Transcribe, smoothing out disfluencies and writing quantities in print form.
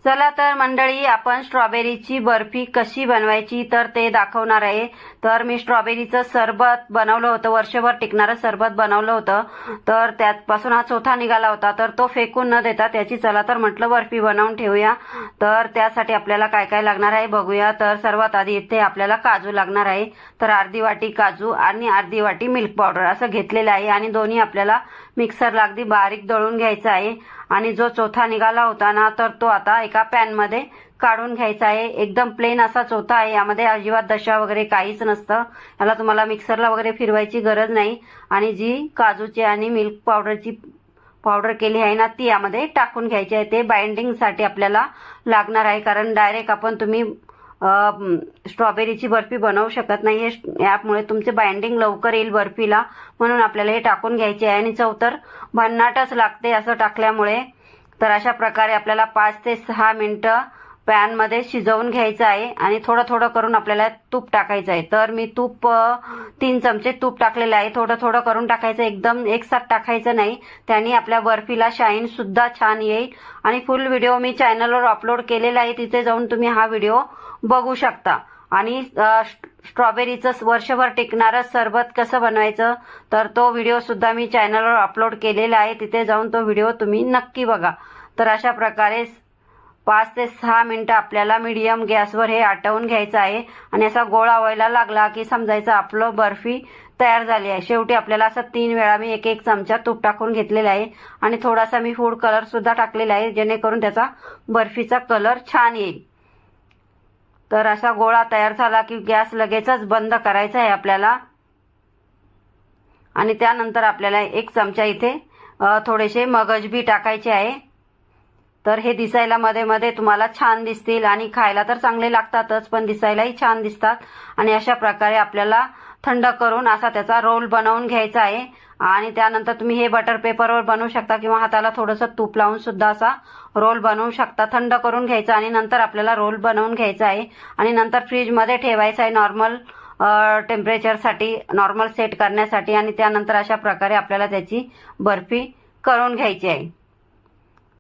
चला तर मंडळी, आपण स्ट्रॉबेरीची बर्फी कशी बनवायची तर ते दाखवणार आहे। तर मी स्ट्रॉबेरीचं सरबत बनवलं होतं, वर्षभर टिकणारं सरबत बनवलं होतं। तर त्यापासून हा चौथा निघाला होता, तर तो फेकून न देता त्याची चला तर म्हटलं बर्फी बनवून ठेवूया। तर त्यासाठी आपल्याला काय काय लागणार आहे बघूया। तर सर्वात आधी इथे आपल्याला काजू लागणार आहे। तर अर्धी वाटी काजू आणि अर्धी वाटी मिल्क पावडर असं घेतलेलं आहे आणि दोन्ही आपल्याला मिक्सरला अगदी बारीक दळून घ्यायचं आहे। आणि जो चौथा निघाला होता ना, तर तो आता एका पॅन मध्ये काढून घ्यायचा आहे। एकदम प्लेन असा चौथा आहे, यामध्ये अजिबात दशा वगैरे काहीच नसतं। याला तुम्हाला मिक्सरला वगैरे फिरवायची गरज नाही। आणि जी काजूची आणि मिल्क पावडरची पावडर केली आहे ना, ती यामध्ये टाकून घ्यायची आहे। ते बाइंडिंग साठी आपल्याला लागणार आहे, कारण डायरेक्ट आपण तुम्ही स्ट्रॉबेरीची बर्फी बनवू शकत नाही। यामुळे तुमचे बाइंडिंग लवकर येईल बर्फीला, म्हणून आपल्याला हे टाकून घ्यायचे आहे। आणि चव तर भन्नाटच लागते असं टाकल्यामुळे। तर अशा प्रकारे आपल्याला 5 ते 6 मिनिटं पॅन मध्ये शिजवून घ्यायचं आहे आणि थोडं थोडं करून आपल्याला तूप टाकायचं आहे। तर मी तूप 3 चमचे तूप टाकलेले आहे। थोडं थोडं करून टाकायचं, एकदम एकसाथ टाकायचं नाही, त्याने आपल्या बर्फीला शाईन सुद्धा छान येईल। आणि फुल व्हिडिओ मी चॅनलवर अपलोड केलेला आहे, तिथे जाऊन तुम्ही हा व्हिडिओ बघू शकता। आणि स्ट्रॉबेरीचं वर्षभर टिकणारं सरबत कसं बनवायचं तर तो व्हिडिओ सुद्धा मी चॅनलवर अपलोड केलेला आहे, तिथे जाऊन तो व्हिडिओ तुम्ही नक्की बघा। तर अशा प्रकारे 5 ते 6 मिनिटं आपल्याला मीडियम गॅसवर हे आटवून घ्यायचं आहे। आणि असा गोळा व्हायला लागला की समजायचं आपलं बर्फी तयार झाली आहे। शेवटी आपल्याला असं 3 वेळा मी 1-1 चमचा तूप टाकून घेतलेला आहे आणि थोडासा मी फूड कलर सुद्धा टाकलेला आहे, जेणेकरून त्याचा बर्फीचा कलर छान येईल। तर असा गोळा तयार झाला की गॅस लगेचच बंद करायचा आहे आपल्याला। आणि त्यानंतर आपल्याला 1 चमचा इथे थोडेसे मगज बी टाकायचे आहे। तर हे दिसायला मध्ये मध्ये तुम्हाला छान दिसतील आणि खायला तर चांगले लागतातच, पण दिसायलाही छान दिसतात। आणि अशा प्रकारे आपल्याला थंड करून असा त्याचा रोल बनवून घ्यायचा आहे। आणि त्यानंतर तुम्ही हे बटर पेपरवर बनवू शकता किंवा हाताला थोडंसं तूप लावून सुद्धा असा रोल बनवू शकता। थंड करून घ्यायचा आणि नंतर आपल्याला रोल बनवून घ्यायचा आहे आणि नंतर फ्रीज मध्ये ठेवायचा आहे नॉर्मल टेम्परेचरसाठी, नॉर्मल सेट करण्यासाठी। आणि त्यानंतर अशा प्रकारे आपल्याला त्याची बर्फी करून घ्यायची आहे।